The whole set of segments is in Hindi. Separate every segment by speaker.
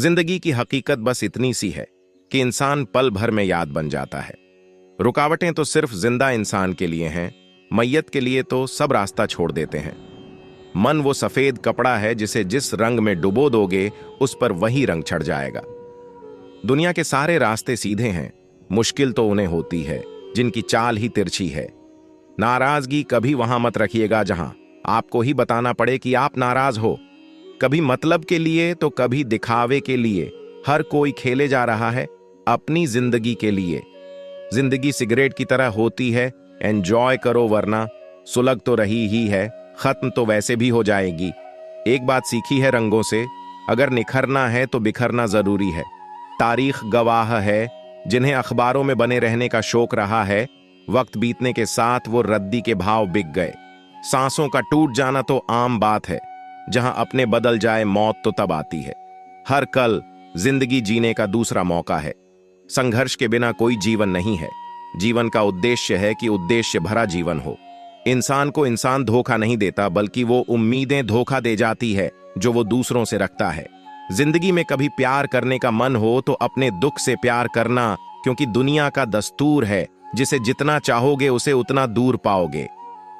Speaker 1: जिंदगी की हकीकत बस इतनी सी है कि इंसान पल भर में याद बन जाता है। रुकावटें तो सिर्फ जिंदा इंसान के लिए हैं, मैयत के लिए तो सब रास्ता छोड़ देते हैं। मन वो सफेद कपड़ा है जिसे जिस रंग में डुबो दोगे उस पर वही रंग चढ़ जाएगा। दुनिया के सारे रास्ते सीधे हैं, मुश्किल तो उन्हें होती है जिनकी चाल ही तिरछी है। नाराजगी कभी वहां मत रखिएगा जहां आपको ही बताना पड़े कि आप नाराज हो। कभी मतलब के लिए तो कभी दिखावे के लिए हर कोई खेले जा रहा है अपनी जिंदगी के लिए। जिंदगी सिगरेट की तरह होती है, एंजॉय करो वरना सुलग तो रही ही है, खत्म तो वैसे भी हो जाएगी। एक बात सीखी है रंगों से, अगर निखरना है तो बिखरना जरूरी है। तारीख गवाह है, जिन्हें अखबारों में बने रहने का शौक रहा है, वक्त बीतने के साथ वो रद्दी के भाव बिक गए। सांसों का टूट जाना तो आम बात है, जहां अपने बदल जाए मौत तो तब आती है। हर कल जिंदगी जीने का दूसरा मौका है। संघर्ष के बिना कोई जीवन नहीं है। जीवन का उद्देश्य है कि उद्देश्य भरा जीवन हो। इंसान को इंसान धोखा नहीं देता, बल्कि वो उम्मीदें धोखा दे जाती है जो वो दूसरों से रखता है। जिंदगी में कभी प्यार करने का मन हो तो अपने दुख से प्यार करना, क्योंकि दुनिया का दस्तूर है जिसे जितना चाहोगे उसे उतना दूर पाओगे।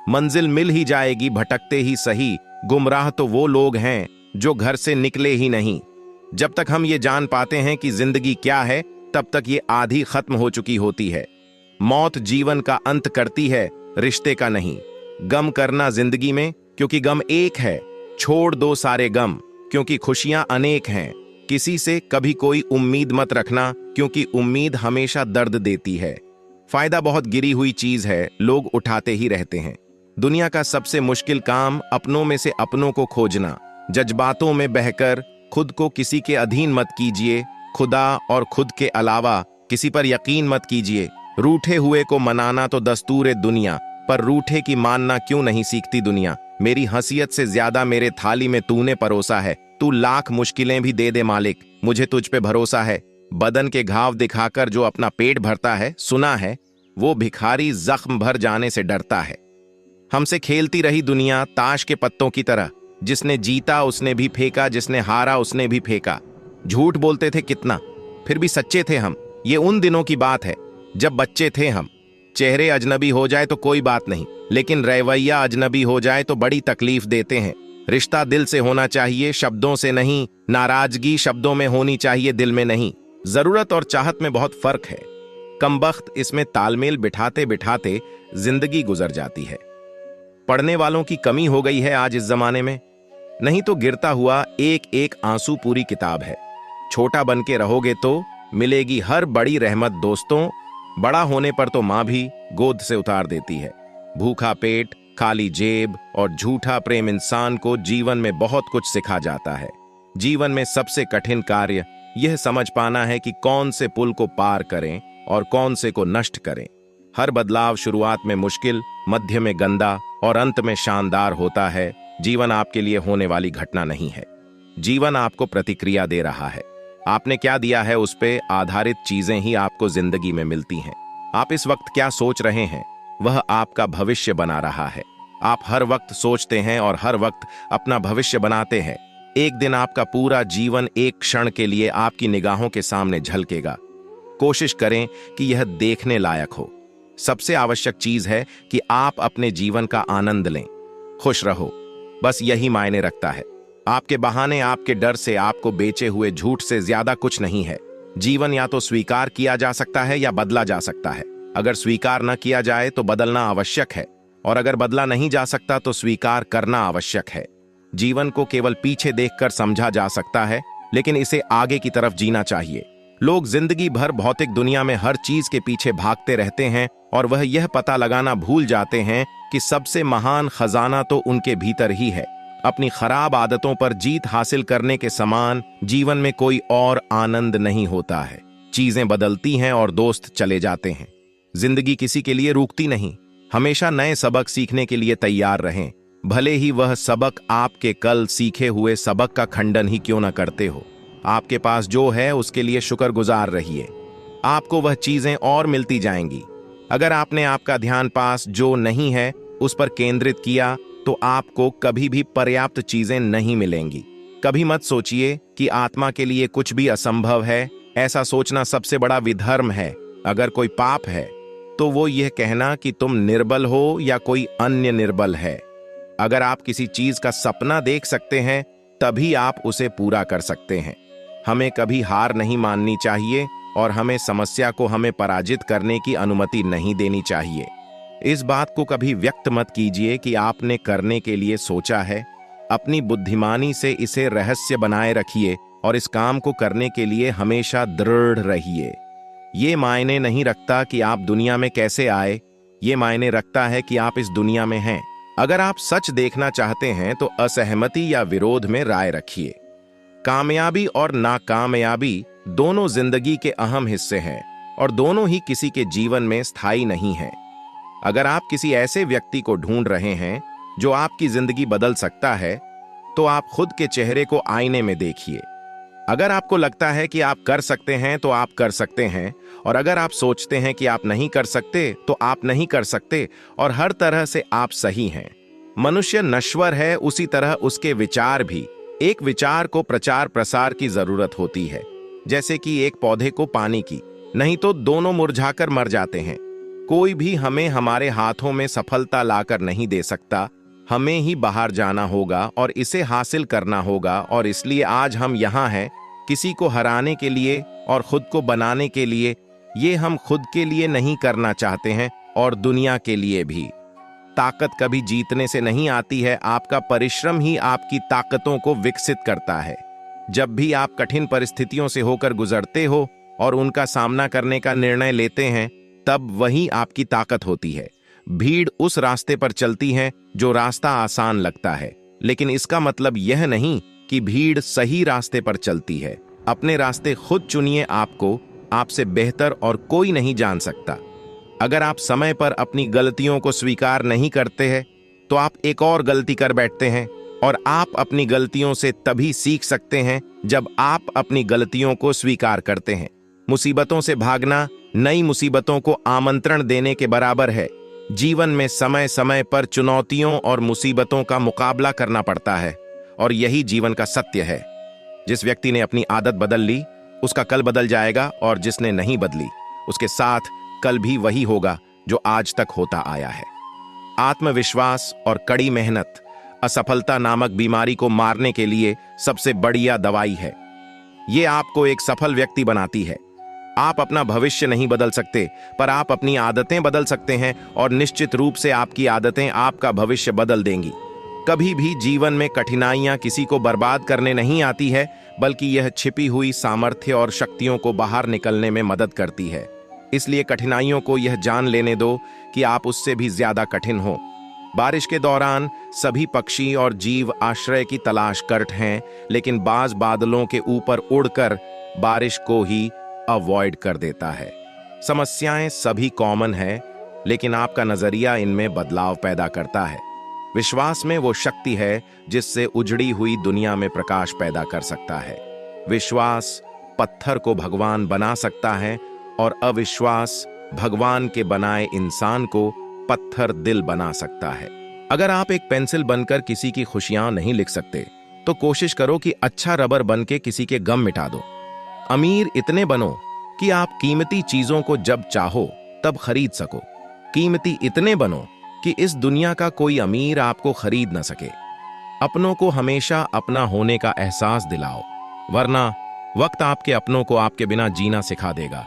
Speaker 1: मंजिल मिल ही जाएगी भटकते ही सही, गुमराह तो वो लोग हैं जो घर से निकले ही नहीं। जब तक हम ये जान पाते हैं कि जिंदगी क्या है, तब तक ये आधी खत्म हो चुकी होती है। मौत जीवन का अंत करती है, रिश्ते का नहीं। गम करना जिंदगी में, क्योंकि गम एक है। छोड़ दो सारे गम, क्योंकि खुशियां अनेक हैं। किसी से कभी कोई उम्मीद मत रखना, क्योंकि उम्मीद हमेशा दर्द देती है। फायदा बहुत गिरी हुई चीज है, लोग उठाते ही रहते हैं। दुनिया का सबसे मुश्किल काम अपनों में से अपनों को खोजना। जज्बातों में बहकर खुद को किसी के अधीन मत कीजिए। खुदा और खुद के अलावा किसी पर यकीन मत कीजिए। रूठे हुए को मनाना तो दस्तूर है दुनिया, पर रूठे की मानना क्यों नहीं सीखती दुनिया। मेरी हसीयत से ज्यादा मेरे थाली में तूने परोसा है। तू लाख मुश्किलें भी दे दे मालिक, मुझे तुझ पे भरोसा है। बदन के घाव दिखाकर जो अपना पेट भरता है, सुना है वो भिखारी जख्म भर जाने से डरता है। हमसे खेलती रही दुनिया ताश के पत्तों की तरह। जिसने जीता उसने भी फेंका, जिसने हारा उसने भी फेंका। झूठ बोलते थे कितना, फिर भी सच्चे थे हम। ये उन दिनों की बात है जब बच्चे थे हम। चेहरे अजनबी हो जाए तो कोई बात नहीं, लेकिन रवैया अजनबी हो जाए तो बड़ी तकलीफ देते हैं। रिश्ता दिल से होना चाहिए, शब्दों से नहीं। नाराजगी शब्दों में होनी चाहिए, दिल में नहीं। जरूरत और चाहत में बहुत फर्क है। कमबख्त इसमें तालमेल बिठाते बिठाते जिंदगी गुजर जाती है। पढ़ने वालों की कमी हो गई है आज इस जमाने में, नहीं तो गिरता हुआ एक एक आंसू पूरी किताब है। छोटा बन के रहोगे तो मिलेगी हर बड़ी रहमत दोस्तों। बड़ा होने पर तो मां भी गोद से उतार देती है। भूखा पेट, खाली जेब और झूठा प्रेम इंसान को जीवन में बहुत कुछ सिखा जाता है। जीवन में सबसे कठिन कार्य यह समझ पाना है कि कौन से पुल को पार करें और कौन से को नष्ट करें। हर बदलाव शुरुआत में मुश्किल, मध्य में गंदा और अंत में शानदार होता है। जीवन आपके लिए होने वाली घटना नहीं है, जीवन आपको प्रतिक्रिया दे रहा है। आपने क्या दिया है उस पे आधारित चीजें ही आपको जिंदगी में मिलती हैं। आप इस वक्त क्या सोच रहे हैं वह आपका भविष्य बना रहा है। आप हर वक्त सोचते हैं और हर वक्त अपना भविष्य बनाते हैं। एक दिन आपका पूरा जीवन एक क्षण के लिए आपकी निगाहों के सामने झलकेगा। कोशिश करें कि यह देखने लायक हो। सबसे आवश्यक चीज है कि आप अपने जीवन का आनंद लें, खुश रहो, बस यही मायने रखता है। आपके बहाने, आपके डर से, आपको बेचे हुए झूठ से ज्यादा कुछ नहीं है। जीवन या तो स्वीकार किया जा सकता है या बदला जा सकता है। अगर स्वीकार न किया जाए तो बदलना आवश्यक है, और अगर बदला नहीं जा सकता तो स्वीकार करना आवश्यक है। जीवन को केवल पीछे देखकर समझा जा सकता है, लेकिन इसे आगे की तरफ जीना चाहिए। लोग जिंदगी भर भौतिक दुनिया में हर चीज के पीछे भागते रहते हैं और वह यह पता लगाना भूल जाते हैं कि सबसे महान खजाना तो उनके भीतर ही है। अपनी खराब आदतों पर जीत हासिल करने के समान जीवन में कोई और आनंद नहीं होता है। चीजें बदलती हैं और दोस्त चले जाते हैं। जिंदगी किसी के लिए रुकती नहीं। हमेशा नए सबक सीखने के लिए तैयार रहें, भले ही वह सबक आपके कल सीखे हुए सबक का खंडन ही क्यों न करते हो। आपके पास जो है उसके लिए शुक्रगुजार रहिए। आपको वह चीजें और मिलती जाएंगी। अगर आपने आपका ध्यान पास जो नहीं है उस पर केंद्रित किया तो आपको कभी भी पर्याप्त चीजें नहीं मिलेंगी। कभी मत सोचिए कि आत्मा के लिए कुछ भी असंभव है। ऐसा सोचना सबसे बड़ा विधर्म है। अगर कोई पाप है तो वो यह कहना कि तुम निर्बल हो या कोई अन्य निर्बल है। अगर आप किसी चीज का सपना देख सकते हैं तभी आप उसे पूरा कर सकते हैं। हमें कभी हार नहीं माननी चाहिए और हमें समस्या को हमें पराजित करने की अनुमति नहीं देनी चाहिए। इस बात को कभी व्यक्त मत कीजिए कि आपने करने के लिए सोचा है। अपनी बुद्धिमानी से इसे रहस्य बनाए रखिए और इस काम को करने के लिए हमेशा दृढ़ रहिए। ये मायने नहीं रखता कि आप दुनिया में कैसे आए, ये मायने रखता है कि आप इस दुनिया में हैं। अगर आप सच देखना चाहते हैं तो असहमति या विरोध में राय रखिए। कामयाबी और नाकामयाबी दोनों जिंदगी के अहम हिस्से हैं और दोनों ही किसी के जीवन में स्थायी नहीं हैं। अगर आप किसी ऐसे व्यक्ति को ढूंढ रहे हैं जो आपकी जिंदगी बदल सकता है तो आप खुद के चेहरे को आईने में देखिए। अगर आपको लगता है कि आप कर सकते हैं तो आप कर सकते हैं, और अगर आप सोचते हैं कि आप नहीं कर सकते तो आप नहीं कर सकते, और हर तरह से आप सही हैं। मनुष्य नश्वर है, उसी तरह उसके विचार भी। एक विचार को प्रचार प्रसार की जरूरत होती है, जैसे कि एक पौधे को पानी की, नहीं तो दोनों मुरझाकर मर जाते हैं। कोई भी हमें हमारे हाथों में सफलता लाकर नहीं दे सकता। हमें ही बाहर जाना होगा और इसे हासिल करना होगा, और इसलिए आज हम यहाँ हैं, किसी को हराने के लिए और खुद को बनाने के लिए। ये हम खुद के लिए नहीं करना चाहते हैं और दुनिया के लिए भी। ताकत कभी जीतने से नहीं आती है, आपका परिश्रम ही आपकी ताकतों को विकसित करता है। जब भी आप कठिन परिस्थितियों से होकर गुजरते हो और उनका सामना करने का निर्णय लेते हैं, तब वही आपकी ताकत होती है। भीड़ उस रास्ते पर चलती है जो रास्ता आसान लगता है, लेकिन इसका मतलब यह नहीं कि भीड़ सही रास्ते पर चलती है। अपने रास्ते खुद चुनिए। आपको आपसे बेहतर और कोई नहीं जान सकता। अगर आप समय पर अपनी गलतियों को स्वीकार नहीं करते हैं तो आप एक और गलती कर बैठते हैं, और आप अपनी गलतियों से तभी सीख सकते हैं जब आप अपनी गलतियों को स्वीकार करते हैं। मुसीबतों से भागना नई मुसीबतों को आमंत्रण देने के बराबर है। जीवन में समय समय पर चुनौतियों और मुसीबतों का मुकाबला करना पड़ता है, और यही जीवन का सत्य है। जिस व्यक्ति ने अपनी आदत बदल ली उसका कल बदल जाएगा, और जिसने नहीं बदली उसके साथ कल भी वही होगा जो आज तक होता आया है। आत्मविश्वास और कड़ी मेहनत असफलता नामक बीमारी को मारने के लिए सबसे बढ़िया दवाई है। ये आपको एक सफल व्यक्ति बनाती है। आप अपना भविष्य नहीं बदल सकते, पर आप अपनी आदतें बदल सकते हैं, और निश्चित रूप से आपकी आदतें आपका भविष्य बदल देंगी। कभी भी जीवन में कठिनाइयां किसी को बर्बाद करने नहीं आती है, बल्कि यह छिपी हुई सामर्थ्य और शक्तियों को बाहर निकलने में मदद करती है। इसलिए कठिनाइयों को यह जान लेने दो कि आप उससे भी ज्यादा कठिन हो। बारिश के दौरान सभी पक्षी और जीव आश्रय की तलाश करते हैं, लेकिन बाज बादलों के ऊपर उड़कर बारिश को ही अवॉइड कर देता है। समस्याएं सभी कॉमन है, लेकिन आपका नजरिया इनमें बदलाव पैदा करता है। विश्वास में वो शक्ति है जिससे उजड़ी हुई दुनिया में प्रकाश पैदा कर सकता है। विश्वास पत्थर को भगवान बना सकता है, और अविश्वास भगवान के बनाए इंसान को पत्थर दिल बना सकता है। अगर आप एक पेंसिल बनकर किसी की खुशियां नहीं लिख सकते तो कोशिश करो कि अच्छा रबर बन के किसी के गम मिटा दो। अमीर इतने बनो कि आप कीमती चीजों को जब चाहो तब खरीद सको। कीमती इतने बनो कि इस दुनिया का कोई अमीर आपको खरीद न सके। अपनों को हमेशा अपना होने का एहसास दिलाओ, वरना वक्त आपके अपनों को आपके बिना जीना सिखा देगा।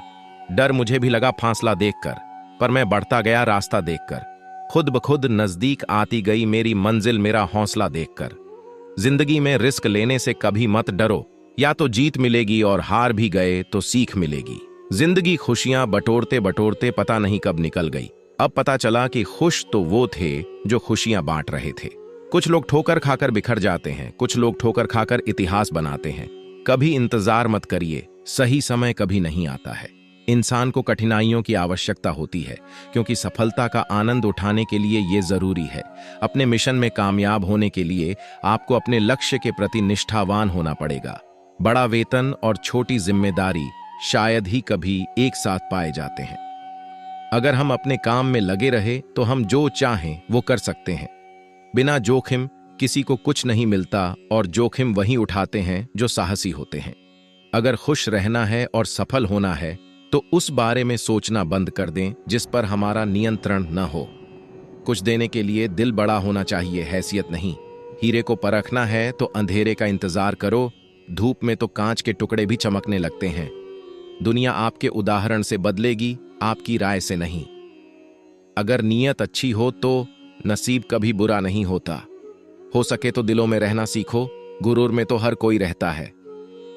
Speaker 1: डर मुझे भी लगा फासला देखकर, पर मैं बढ़ता गया रास्ता देखकर। खुद ब खुद नजदीक आती गई मेरी मंजिल मेरा हौसला देखकर। जिंदगी में रिस्क लेने से कभी मत डरो, या तो जीत मिलेगी और हार भी गए तो सीख मिलेगी। जिंदगी खुशियां बटोरते बटोरते पता नहीं कब निकल गई। अब पता चला कि खुश तो वो थे जो खुशियां बांट रहे थे। कुछ लोग ठोकर खाकर बिखर जाते हैं, कुछ लोग ठोकर खाकर इतिहास बनाते हैं। कभी इंतजार मत करिए, सही समय कभी नहीं आता है। इंसान को कठिनाइयों की आवश्यकता होती है, क्योंकि सफलता का आनंद उठाने के लिए ये जरूरी है। अपने मिशन में कामयाब होने के लिए आपको अपने लक्ष्य के प्रति निष्ठावान होना पड़ेगा। बड़ा वेतन और छोटी जिम्मेदारी शायद ही कभी एक साथ पाए जाते हैं। अगर हम अपने काम में लगे रहे तो हम जो चाहें वो कर सकते हैं। बिना जोखिम किसी को कुछ नहीं मिलता और जोखिम वही उठाते हैं जो साहसी होते हैं। अगर खुश रहना है और सफल होना है तो उस बारे में सोचना बंद कर दें जिस पर हमारा नियंत्रण न हो। कुछ देने के लिए दिल बड़ा होना चाहिए, हैसियत नहीं। हीरे को परखना है तो अंधेरे का इंतजार करो, धूप में तो कांच के टुकड़े भी चमकने लगते हैं। दुनिया आपके उदाहरण से बदलेगी, आपकी राय से नहीं। अगर नीयत अच्छी हो तो नसीब कभी बुरा नहीं होता। हो सके तो दिलों में रहना सीखो, गुरूर में तो हर कोई रहता है।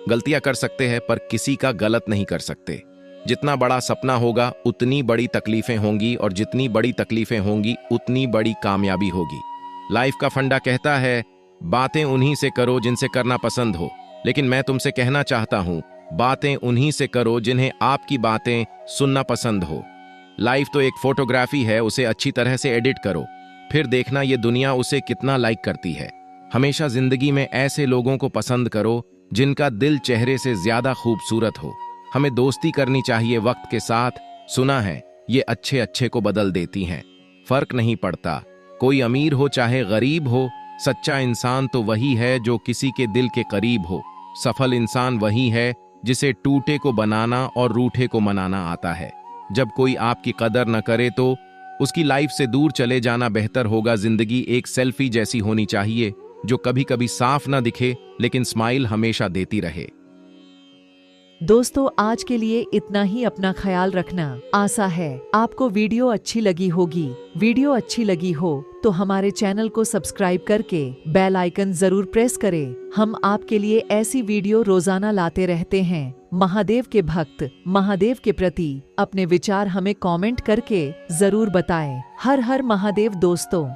Speaker 1: गलतियां कर सकते हैं पर किसी का गलत नहीं कर सकते। जितना बड़ा सपना होगा उतनी बड़ी तकलीफें होंगी और जितनी बड़ी तकलीफें होंगी उतनी बड़ी कामयाबी होगी। लाइफ का फंडा कहता है बातें उन्हीं से करो जिनसे करना पसंद हो, लेकिन मैं तुमसे कहना चाहता हूं बातें उन्हीं से करो जिन्हें आपकी बातें सुनना पसंद हो। लाइफ तो एक फोटोग्राफी है, उसे अच्छी तरह से एडिट करो, फिर देखना ये दुनिया उसे कितना लाइक करती है। हमेशा जिंदगी में ऐसे लोगों को पसंद करो जिनका दिल चेहरे से ज्यादा खूबसूरत हो। हमें दोस्ती करनी चाहिए वक्त के साथ। सुना है ये अच्छे अच्छे को बदल देती हैं। फर्क नहीं पड़ता कोई अमीर हो चाहे गरीब हो, सच्चा इंसान तो वही है जो किसी के दिल के करीब हो। सफल इंसान वही है जिसे टूटे को बनाना और रूठे को मनाना आता है। जब कोई आपकी कदर न करे तो उसकी लाइफ से दूर चले जाना बेहतर होगा। जिंदगी एक सेल्फी जैसी होनी चाहिए जो कभी कभी साफ ना दिखे लेकिन स्माइल हमेशा देती रहे।
Speaker 2: दोस्तों, आज के लिए इतना ही। अपना ख्याल रखना। आशा है आपको वीडियो अच्छी लगी होगी। वीडियो अच्छी लगी हो तो हमारे चैनल को सब्सक्राइब करके बेल आइकन जरूर प्रेस करें। हम आपके लिए ऐसी वीडियो रोजाना लाते रहते हैं। महादेव के भक्त महादेव के प्रति अपने विचार हमें कमेंट करके जरूर बताएं। हर हर महादेव दोस्तों।